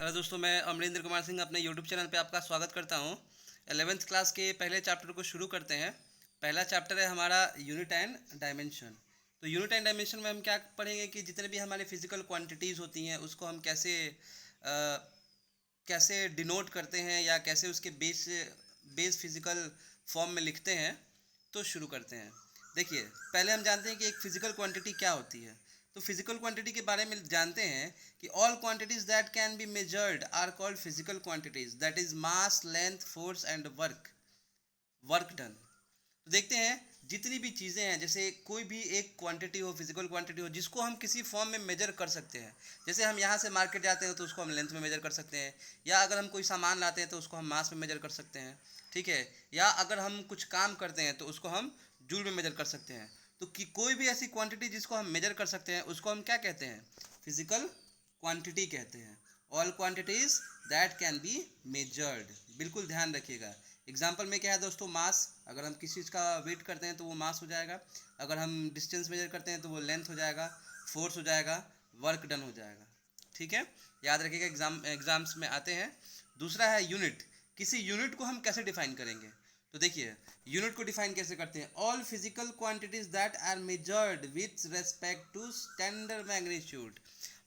Hello दोस्तों, मैं अमरिंदर कुमार सिंह अपने यूट्यूब चैनल पे आपका स्वागत करता हूँ। 11th क्लास के पहले चैप्टर को शुरू करते हैं। पहला चैप्टर है हमारा यूनिट एंड डायमेंशन। तो यूनिट एंड डायमेंशन में हम क्या पढ़ेंगे कि जितने भी हमारे फिजिकल क्वांटिटीज़ होती हैं उसको हम कैसे डिनोट करते हैं या कैसे उसके बेस फिजिकल फॉर्म में लिखते हैं। तो शुरू करते हैं। देखिए, पहले हम जानते हैं कि एक फिजिकल क्वांटिटी क्या होती है। तो फिजिकल क्वांटिटी के बारे में जानते हैं कि all quantities that can be measured are called physical quantities, that is mass, length, force and work done. तो देखते हैं जितनी भी चीज़ें हैं, जैसे कोई भी एक क्वांटिटी हो, फिजिकल क्वांटिटी हो, जिसको हम किसी फॉर्म में मेजर कर सकते हैं। जैसे हम यहाँ से मार्केट जाते हैं तो उसको हम लेंथ में मेजर कर सकते हैं, या अगर हम कोई सामान लाते हैं तो उसको हम मास में मेजर कर सकते हैं, ठीक है। या अगर हम कुछ काम करते हैं तो उसको हम जूल में मेजर कर सकते हैं। तो कि कोई भी ऐसी क्वांटिटी जिसको हम मेजर कर सकते हैं उसको हम क्या कहते हैं? फिजिकल क्वांटिटी कहते हैं। All quantities that can be measured, बिल्कुल ध्यान रखिएगा। एग्जाम्पल में क्या है दोस्तों? मास। अगर हम किसी चीज़ का वेट करते हैं तो वो मास हो जाएगा। अगर हम डिस्टेंस मेजर करते हैं तो वो लेंथ हो जाएगा, फोर्स हो जाएगा, वर्क डन हो जाएगा। ठीक है, याद रखिएगा, एग्जाम्स में आते हैं। दूसरा है यूनिट। किसी यूनिट को हम कैसे डिफाइन करेंगे? तो देखिए, यूनिट को डिफाइन कैसे करते हैं? All physical quantities that are measured with respect to standard magnitude.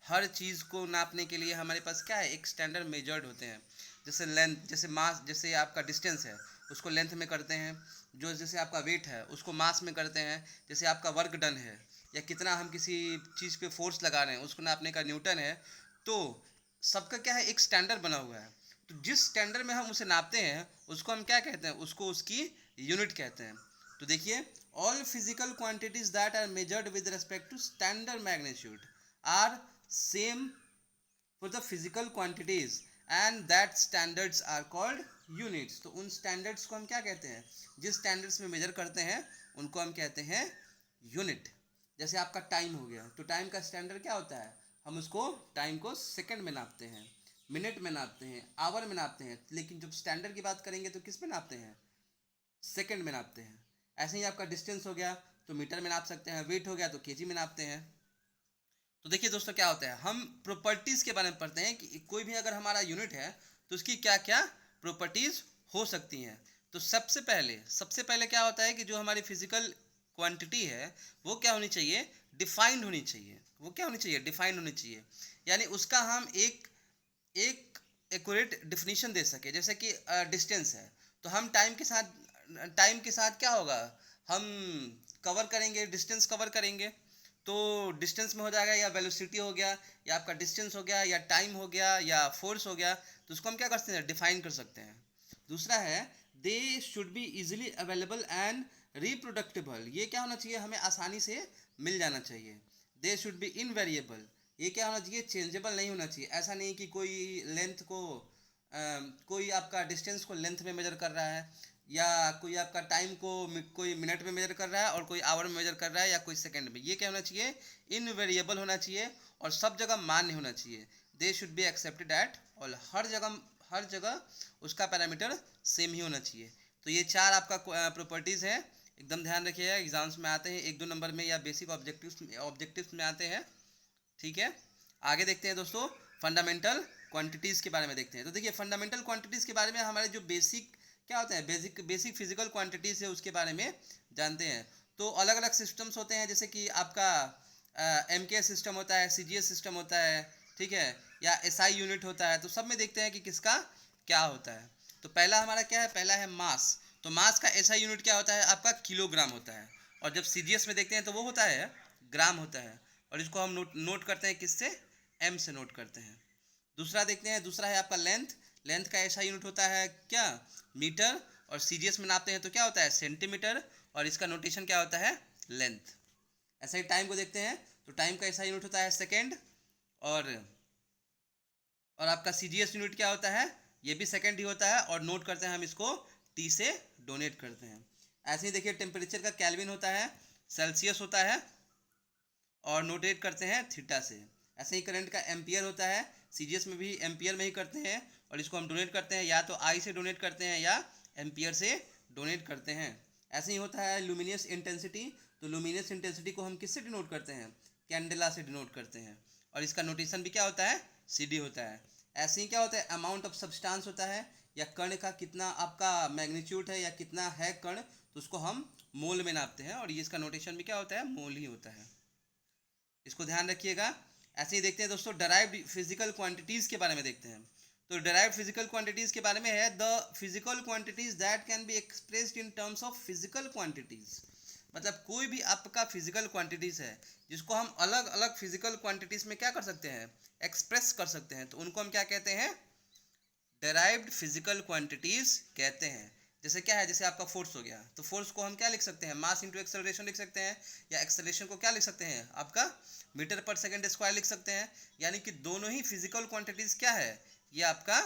हर चीज़ को नापने के लिए हमारे पास क्या है? एक स्टैंडर्ड मेजर्ड होते हैं। जैसे लेंथ, जैसे मास, जैसे आपका डिस्टेंस है उसको लेंथ में करते हैं। जो जैसे आपका वेट है उसको मास में करते हैं। जैसे आपका वर्क डन है या कितना हम किसी चीज़ पे फोर्स लगा रहे हैं उसको नापने का न्यूटन है। तो सबका क्या है? एक स्टैंडर्ड बना हुआ है। तो जिस स्टैंडर्ड में हम उसे नापते हैं उसको हम क्या कहते हैं? उसको उसकी यूनिट कहते हैं। तो देखिए, all physical quantities that are measured with respect to standard magnitude are same for the physical quantities and that standards are called units। तो उन standards को हम क्या कहते हैं? जिस standards में measure करते हैं उनको हम कहते हैं unit। जैसे आपका टाइम हो गया, तो टाइम का स्टैंडर्ड क्या होता है? हम उसको टाइम को सेकंड में नापते हैं, मिनट में नापते हैं, आवर में नापते हैं। लेकिन जब स्टैंडर्ड की बात करेंगे तो किस में नापते हैं? सेकंड में नापते हैं। ऐसे ही आपका डिस्टेंस हो गया तो मीटर में नाप सकते हैं, वेट हो गया तो केजी में नापते हैं। तो देखिए दोस्तों, क्या होता है, हम प्रॉपर्टीज़ के बारे में पढ़ते हैं कि कोई भी अगर हमारा यूनिट है तो उसकी क्या क्या प्रॉपर्टीज़ हो सकती हैं। तो सबसे पहले क्या होता है कि जो हमारी फिजिकल क्वांटिटी है वो क्या होनी चाहिए? डिफाइंड होनी चाहिए। वो क्या होनी चाहिए? डिफाइंड होनी चाहिए। यानी उसका हम एक एक एक्यूरेट डिफिनीशन दे सके। जैसे कि डिस्टेंस है तो हम टाइम के साथ क्या होगा? हम कवर करेंगे, डिस्टेंस कवर करेंगे। तो डिस्टेंस में हो जाएगा, या वेलोसिटी हो गया, या आपका डिस्टेंस हो गया, या टाइम हो गया, या फोर्स हो गया। तो उसको हम क्या कर सकते हैं? डिफाइन कर सकते हैं। दूसरा है, they should be easily available and reproducible. ये क्या होना चाहिए? हमें आसानी से मिल जाना चाहिए। They should B invariable. ये क्या होना चाहिए? चेंजेबल नहीं होना चाहिए। ऐसा नहीं कि कोई आपका डिस्टेंस को लेंथ में मेजर कर रहा है, या कोई आपका टाइम को कोई मिनट में मेजर कर रहा है और कोई आवर में मेजर कर रहा है, या कोई सेकंड में। ये क्या होना चाहिए? इनवेरिएबल होना चाहिए और सब जगह मान्य होना चाहिए। They should be accepted at all. हर जगह उसका पैरामीटर सेम ही होना चाहिए। तो ये चार आपका प्रॉपर्टीज़ हैं। एकदम ध्यान रखिएगा, एग्जाम्स में आते हैं 1-2 नंबर में, या बेसिक ऑब्जेक्टिव्स में आते हैं। ठीक है, आगे देखते हैं दोस्तों, फंडामेंटल क्वांटिटीज़ के बारे में देखते हैं। तो देखिए, फंडामेंटल क्वांटिटीज़ के बारे में हमारे जो बेसिक क्या होते हैं, बेसिक फिजिकल क्वांटिटीज़ है उसके बारे में जानते हैं। तो अलग अलग सिस्टम्स होते हैं, जैसे कि आपका एम सिस्टम होता है, सी सिस्टम होता है, ठीक है, या एसआई यूनिट होता है। तो सब में देखते हैं कि किसका क्या होता है। तो पहला हमारा क्या है? पहला है मास। तो मास का एसआई यूनिट क्या होता है? आपका किलोग्राम होता है। और जब सीजीएस में देखते हैं तो वो होता है ग्राम होता है। और इसको हम नोट करते हैं किससे? एम से नोट करते हैं। दूसरा देखते हैं, दूसरा है आपका लेंथ। लेंथ का ऐसा यूनिट होता है क्या? मीटर। और सीजीएस में नापते हैं तो क्या होता है? सेंटीमीटर। और इसका नोटेशन क्या होता है? लेंथ। ऐसे ही टाइम को देखते हैं तो टाइम का ऐसा यूनिट होता है सेकेंड। और आपका सीजीएस यूनिट क्या होता है? ये भी सेकेंड ही होता है, और नोट करते हैं हम इसको टी से डोनेट करते हैं। ऐसे ही देखिए, टेम्परेचर का केल्विन होता है, सेल्सियस होता है, और नोटेट करते हैं थीटा से। ऐसे ही करंट का एम्पियर होता है, सीजीएस में भी एम्पियर में ही करते हैं, और इसको हम डोनेट करते हैं या तो आई से डोनेट करते हैं या एम्पियर से डोनेट करते हैं। ऐसे ही होता है लुमिनियस इंटेंसिटी। तो लुमिनियस इंटेंसिटी को हम किससे डिनोट करते हैं? कैंडेला से डिनोट करते हैं, और इसका नोटेशन भी क्या होता है? सी डी होता है। ऐसे ही क्या होता है, अमाउंट ऑफ सब्सटेंस होता है, या कण का कितना आपका मैग्नीट्यूड है या कितना है कण, तो उसको हम मोल में नापते हैं, और ये इसका नोटेशन भी क्या होता है, मोल ही होता है। इसको ध्यान रखिएगा। ऐसे ही देखते हैं दोस्तों, डराइव्ड फिजिकल क्वांटिटीज़ के बारे में देखते हैं। तो डराइव्ड फिजिकल क्वांटिटीज़ के बारे में है, the physical quantities that can be expressed in terms of physical quantities. मतलब कोई भी आपका फिजिकल क्वांटिटीज़ है जिसको हम अलग अलग फिजिकल क्वांटिटीज़ में क्या कर सकते हैं, एक्सप्रेस कर सकते हैं, तो उनको हम क्या कहते हैं, डेराइव्ड फिजिकल क्वांटिटीज़ कहते हैं। जैसे क्या है, जैसे आपका फोर्स हो गया, तो फोर्स को हम क्या लिख सकते हैं, मास इंटू एक्सेलरेशन लिख सकते हैं, या एक्सेलरेशन को क्या लिख सकते हैं, आपका मीटर पर सेकंड स्क्वायर लिख सकते हैं। यानी कि दोनों ही फिजिकल क्वांटिटीज़ क्या है, ये आपका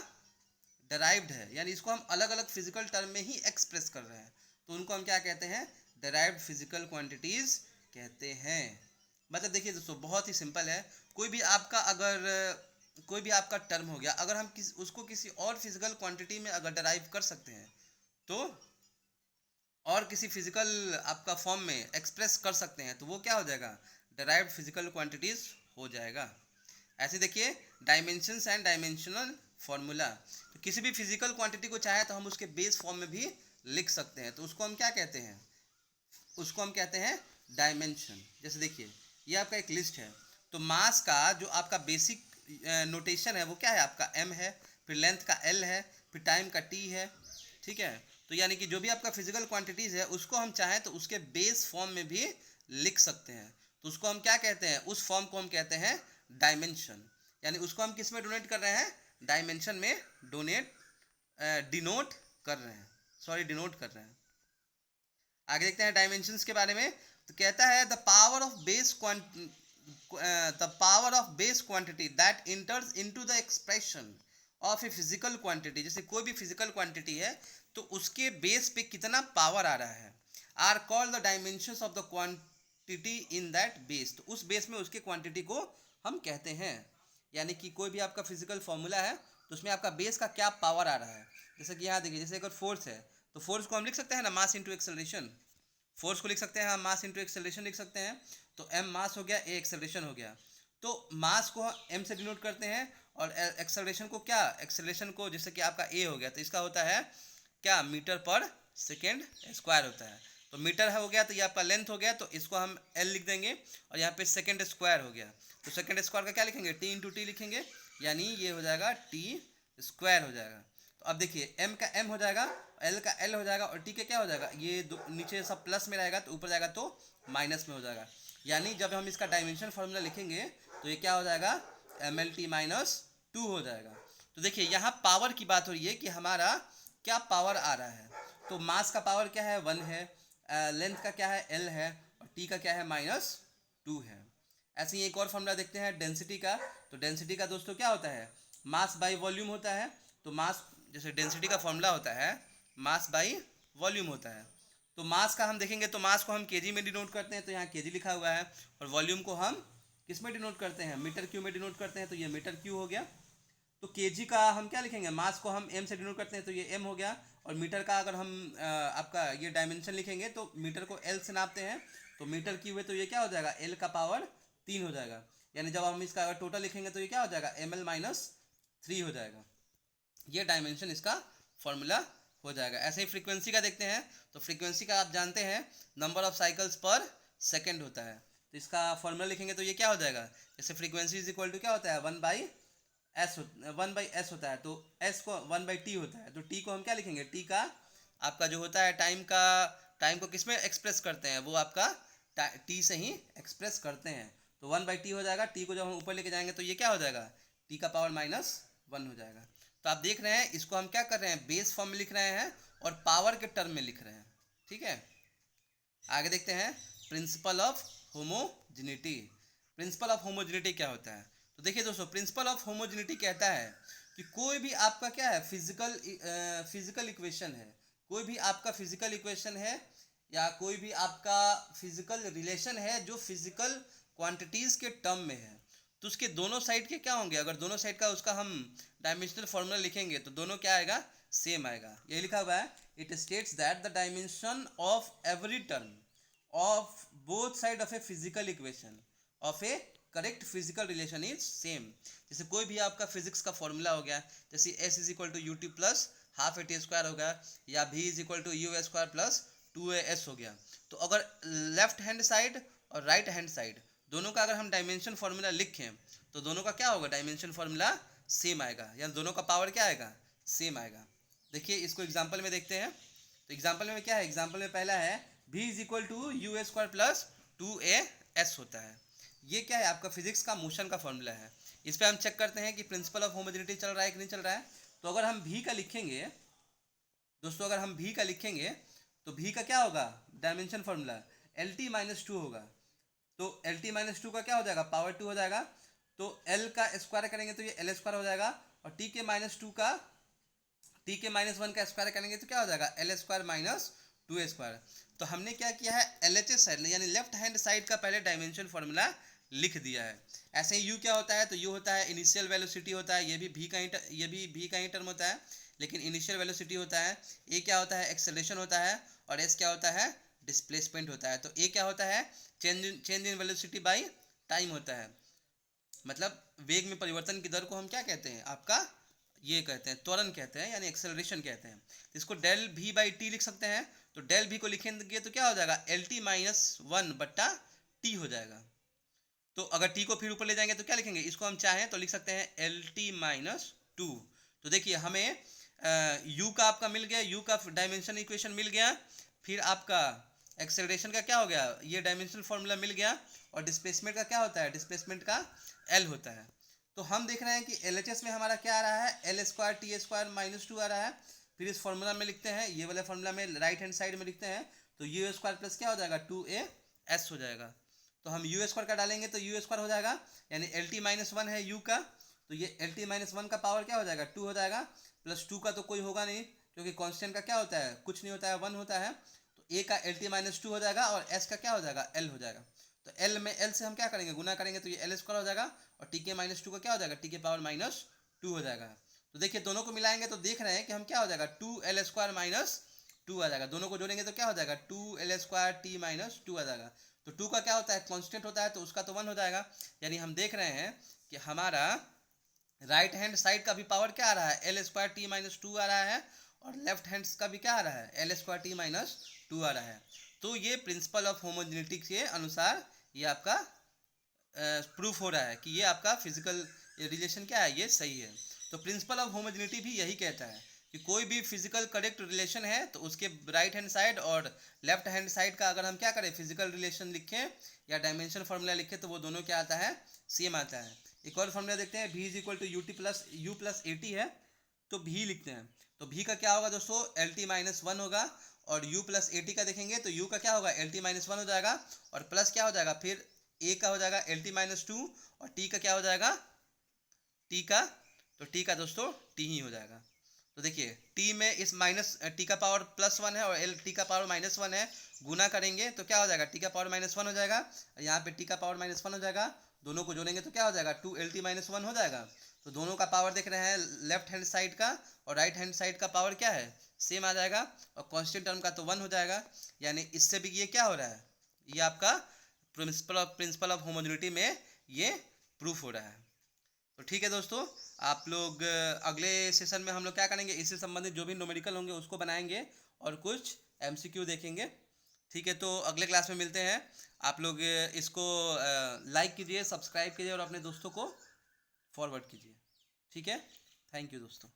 डेराइव्ड है, यानी इसको हम अलग अलग फिजिकल टर्म में ही एक्सप्रेस कर रहे हैं, तो उनको हम क्या कहते हैं, डेराइव्ड फिजिकल क्वांटिटीज़ कहते हैं। मतलब देखिए दोस्तों, बहुत ही सिंपल है। कोई भी आपका टर्म हो गया, अगर हम उसको किसी और फिजिकल क्वांटिटी में अगर डराइव कर सकते हैं, तो और किसी फिजिकल आपका फॉर्म में एक्सप्रेस कर सकते हैं, तो वो क्या हो जाएगा, डराइव्ड फिजिकल क्वांटिटीज हो जाएगा। ऐसे देखिए, डायमेंशंस एंड डायमेंशनल फॉर्मूला, तो किसी भी फिजिकल क्वांटिटी को चाहे तो हम उसके बेस फॉर्म में भी लिख सकते हैं, तो उसको हम क्या कहते हैं, उसको हम कहते हैं डायमेंशन। जैसे देखिए, ये आपका एक लिस्ट है, तो मास का जो आपका बेसिक नोटेशन है वो क्या है, आपका m है, फिर लेंथ का l है, फिर टाइम का t है, ठीक है। तो यानी कि जो भी आपका फिजिकल क्वांटिटीज़ है उसको हम चाहें तो उसके बेस फॉर्म में भी लिख सकते हैं, तो उसको हम क्या कहते हैं, उस फॉर्म को हम कहते हैं डायमेंशन। यानी उसको हम किस में डोनेट कर रहे हैं, डायमेंशन में डिनोट कर रहे हैं, डिनोट कर रहे हैं। आगे देखते हैं डायमेंशंस के बारे में, तो कहता है the power of base quantity that इंटर्स into the expression of a physical quantity. जैसे कोई भी फिजिकल क्वांटिटी है तो उसके बेस पे कितना पावर आ रहा है, are called the dimensions of the quantity in that base. तो उस बेस में उसके क्वांटिटी को हम कहते हैं। यानी कि कोई भी आपका फिजिकल फॉर्मूला है तो उसमें आपका बेस का क्या पावर आ रहा है। जैसे कि यहाँ देखिए, जैसे अगर फोर्स है तो फोर्स को हम लिख सकते हैं ना, मास इंटू एक्सेलरेशन। फोर्स को लिख सकते हैं हम मास इंटू एक्सेलरेशन लिख सकते हैं। तो m मास हो गया, a एक्सेलरेशन हो गया। तो मास को m से डिनोट करते हैं, और एक्सेलरेशन को क्या, एक्सेलरेशन को जैसे कि आपका a हो गया तो इसका होता है क्या, मीटर पर सेकेंड स्क्वायर होता है। तो मीटर है हो गया, तो ये आपका लेंथ हो गया, तो इसको हम l लिख देंगे, और यहाँ पे सेकेंड स्क्वायर हो गया, तो सेकेंड स्क्वायर का क्या लिखेंगे, t इंटू टी लिखेंगे, यानी ये हो जाएगा t स्क्वायर हो जाएगा। तो अब देखिए, m का m हो जाएगा, l का l हो जाएगा, और t का क्या हो जाएगा, ये नीचे सब प्लस में रहेगा तो ऊपर जाएगा तो माइनस में हो जाएगा। यानी जब हम इसका डायमेंशन फार्मूला लिखेंगे तो ये क्या हो जाएगा, mlt माइनस 2 हो जाएगा। तो देखिए, यहाँ पावर की बात हो रही है कि हमारा क्या पावर आ रहा है। तो मास का पावर क्या है, 1 है, लेंथ का क्या है, l है, और t का क्या है, -2 है। ऐसे ही एक और फॉर्मूला देखते हैं डेंसिटी का। तो डेंसिटी का दोस्तों क्या होता है, मास बाई वॉल्यूम होता है। तो मास, जैसे डेंसिटी का फॉर्मूला होता है मास बाई वॉल्यूम होता है। तो मास का हम देखेंगे तो मास को हम केजी में डिनोट करते हैं, तो यहाँ केजी लिखा हुआ है, और वॉल्यूम को हम किस में डिनोट करते हैं, मीटर क्यू में डिनोट करते हैं, तो ये मीटर क्यू हो गया। तो केजी का हम क्या लिखेंगे, मास को हम एम से डिनोट करते हैं, तो ये एम हो गया। और मीटर का अगर हम आपका ये डायमेंशन लिखेंगे तो मीटर को एल से नापते हैं, तो मीटर क्यू है, तो ये क्या हो जाएगा, एल का पावर 3 हो जाएगा। यानी जब हम इसका अगर टोटल लिखेंगे तो ये क्या हो जाएगा, ml माइनस 3 हो जाएगा। ये डायमेंशन इसका फॉर्मूला हो जाएगा। ऐसे ही फ्रीक्वेंसी का देखते हैं। तो फ्रीक्वेंसी का आप जानते हैं नंबर ऑफ साइकिल्स पर सेकेंड होता है, तो इसका फॉर्मूला लिखेंगे तो ये क्या हो जाएगा, जैसे फ्रीक्वेंसी इज इक्वल टू क्या होता है, 1/s होता है, तो s को 1/t होता है, तो t को हम क्या लिखेंगे, t का आपका जो होता है टाइम को किस में एक्सप्रेस करते हैं, वो आपका t से ही एक्सप्रेस करते हैं। तो 1/t हो जाएगा, t को जब हम ऊपर लेके जाएंगे तो ये क्या हो जाएगा, t का पावर -1 हो जाएगा। तो आप देख रहे हैं, इसको हम क्या कर रहे हैं, बेस फॉर्म में लिख रहे हैं और पावर के टर्म में लिख रहे हैं, ठीक है। आगे देखते हैं principle of homogeneity. Principle of homogeneity क्या होता है, तो देखिए दोस्तों, प्रिंसिपल ऑफ होमोजेनिटी कहता है कि कोई भी आपका क्या है, फिजिकल इक्वेशन है, कोई भी आपका फिजिकल इक्वेशन है, या कोई भी आपका फिजिकल रिलेशन है जो फिजिकल क्वांटिटीज़ के टर्म में है, तो उसके दोनों साइड के क्या होंगे, अगर दोनों साइड का उसका हम डायमेंशनल फॉर्मूला लिखेंगे तो दोनों क्या आएगा, सेम आएगा। ये लिखा हुआ है, it states that the dimension of every term of both side of a physical equation of A correct physical relation is same. जैसे कोई भी आपका फिजिक्स का फॉर्मूला हो गया, जैसे s is equal to u t plus half a t square हो गया, या भी is equal to u square plus 2as हो गया। तो अगर लेफ्ट हैंड साइड और राइट हैंड साइड दोनों का अगर हम डायमेंशन फार्मूला लिखें तो दोनों का क्या होगा, डायमेंशन फार्मूला सेम आएगा, या दोनों का पावर क्या आएगा, सेम आएगा। देखिए इसको एग्जाम्पल में देखते हैं। तो एग्जाम्पल में क्या है, एग्जाम्पल में पहला है v is equal to u square plus 2as होता है। ये क्या है, आपका फिजिक्स का मोशन का फॉर्मूला है। इस पर हम चेक करते हैं कि प्रिंसिपल ऑफ होमोजेनिटी चल रहा है कि नहीं चल रहा है। तो अगर हम v का लिखेंगे दोस्तों, अगर हम v का लिखेंगे तो v का क्या होगा, डायमेंशन फार्मूला lt माइनस 2 होगा। तो lt माइनस 2 का क्या हो जाएगा, पावर 2 हो जाएगा। तो l का स्क्वायर करेंगे तो ये l स्क्वायर हो जाएगा, और t के माइनस 2 का t के माइनस 1 का स्क्वायर करेंगे तो क्या हो जाएगा, l स्क्वायर माइनस 2 स्क्वायर। तो हमने क्या किया है, LHS साइड यानी लेफ्ट हैंड साइड का पहले डायमेंशन फार्मूला लिख दिया है। ऐसे ही u क्या होता है, तो u होता है इनिशियल वेलोसिटी होता है, ये भी v का ही टर्म होता है, लेकिन इनिशियल वेलोसिटी होता है। a क्या होता है, एक्सेलरेशन होता है, और s क्या होता है, डिस्प्लेसमेंट होता है। तो a क्या होता है, change in velocity by time होता है, मतलब वेग में परिवर्तन की दर को हम क्या कहते हैं, आपका ये कहते हैं त्वरण कहते हैं, यानी एक्सेलरेशन कहते हैं। तो इसको डेल v बाई टी लिख सकते हैं। तो डेल v को लिखेंगे तो क्या हो जाएगा, एल टी माइनस 1 बट्टा टी हो जाएगा। तो अगर t को फिर ऊपर ले जाएंगे तो क्या लिखेंगे, इसको हम चाहें तो लिख सकते हैं एल टी माइनस 2। तो देखिए हमें u का आपका मिल गया, u का डायमेंशन इक्वेशन मिल गया, फिर आपका एक्सेलरेशन का क्या हो गया, ये डायमेंशनल फॉर्मूला मिल गया, और डिस्प्लेसमेंट का क्या होता है, डिस्प्लेसमेंट का l होता है। तो हम देख रहे हैं कि LHS में हमारा क्या आ रहा है, L square T square minus 2 आ रहा है। फिर इस फॉर्मूला में लिखते हैं, ये वाले फॉर्मूला में राइट हैंड साइड में लिखते हैं, तो यू स्क्वायर प्लस क्या हो जाएगा, 2as हो जाएगा। तो हम यू स्क्वायर का डालेंगे तो यू स्क्वायर हो जाएगा, यानी एल टी माइनस 1 है u का, तो ये एल टी माइनस 1 का पावर क्या हो जाएगा, 2 हो जाएगा, प्लस 2 का तो कोई होगा नहीं क्योंकि कॉन्स्टेंट का क्या होता है, कुछ नहीं होता है, 1 होता है। तो a का एल टी माइनस 2 हो जाएगा, और s का क्या हो जाएगा, l हो जाएगा। तो l में l से हम क्या करेंगे, गुना करेंगे, तो ये l स्क्वायर हो जाएगा, और t के माइनस 2 का क्या हो जाएगा, t के पावर माइनस 2 हो जाएगा। तो देखिए दोनों को मिलाएंगे तो देख रहे हैं कि हम क्या हो जाएगा, 2l स्क्वायर माइनस 2 आ जाएगा। दोनों को जोड़ेंगे तो क्या हो जाएगा, 2l स्क्वायर टी माइनस 2 आ जाएगा। तो 2 का क्या होता है, कांस्टेंट होता है, तो उसका तो 1 हो जाएगा। यानी हम देख रहे हैं कि हमारा राइट हैंड साइड का भी पावर क्या आ रहा है, एल स्क्वायर टी माइनस 2 आ रहा है, और लेफ्ट हैंड का भी क्या आ रहा है, एल स्क्वायर टी माइनस 2 आ रहा है। तो ये प्रिंसिपल ऑफ होमोजेनिटी के अनुसार ये आपका प्रूफ हो रहा है कि ये आपका फिजिकल रिलेशन क्या है, ये सही है। तो प्रिंसिपल ऑफ होमोजेनिटी भी यही कहता है कि कोई भी फिजिकल करेक्ट रिलेशन है तो उसके राइट हैंड साइड और लेफ्ट हैंड साइड का अगर हम क्या करें, फिजिकल रिलेशन लिखें या डायमेंशन फार्मूला लिखें, तो वो दोनों क्या आता है, सेम आता है। एक और फार्मूला देखते हैं, v is equal to u t plus u plus a t है, तो v लिखते हैं। तो v का क्या होगा दोस्तों, एल टी माइनस 1 होगा, और u प्लस ए टी का देखेंगे तो u का क्या होगा, एल टी माइनस 1 हो जाएगा, और प्लस क्या हो जाएगा, फिर a का हो जाएगा एल टी माइनस 2, और t का क्या हो जाएगा, t का, तो t का दोस्तों t ही हो जाएगा। तो देखिए t में इस माइनस t का पावर प्लस 1 है और l t का पावर माइनस 1 है, गुना करेंगे तो क्या हो जाएगा, t का पावर माइनस 1 हो जाएगा, यहाँ पे t का पावर माइनस 1 हो जाएगा, दोनों को जोड़ेंगे तो क्या हो जाएगा, 2lt माइनस 1 हो जाएगा। तो दोनों का पावर देख रहे हैं, लेफ्ट हैंड साइड का और राइट हैंड साइड का पावर क्या है, सेम आ जाएगा, और कांस्टेंट टर्म का तो 1 हो जाएगा। यानी इससे भी ये क्या हो रहा है, ये आपका प्रिंसिपल ऑफ होमोजेनिटी में ये प्रूफ हो रहा है। तो ठीक है दोस्तों, आप लोग अगले सेशन में हम लोग क्या करेंगे, इससे संबंधित जो भी न्यूमेरिकल होंगे उसको बनाएंगे और कुछ एमसीक्यू देखेंगे। ठीक है, तो अगले क्लास में मिलते हैं। आप लोग इसको लाइक कीजिए, सब्सक्राइब कीजिए और अपने दोस्तों को फॉरवर्ड कीजिए। ठीक है, थैंक यू दोस्तों।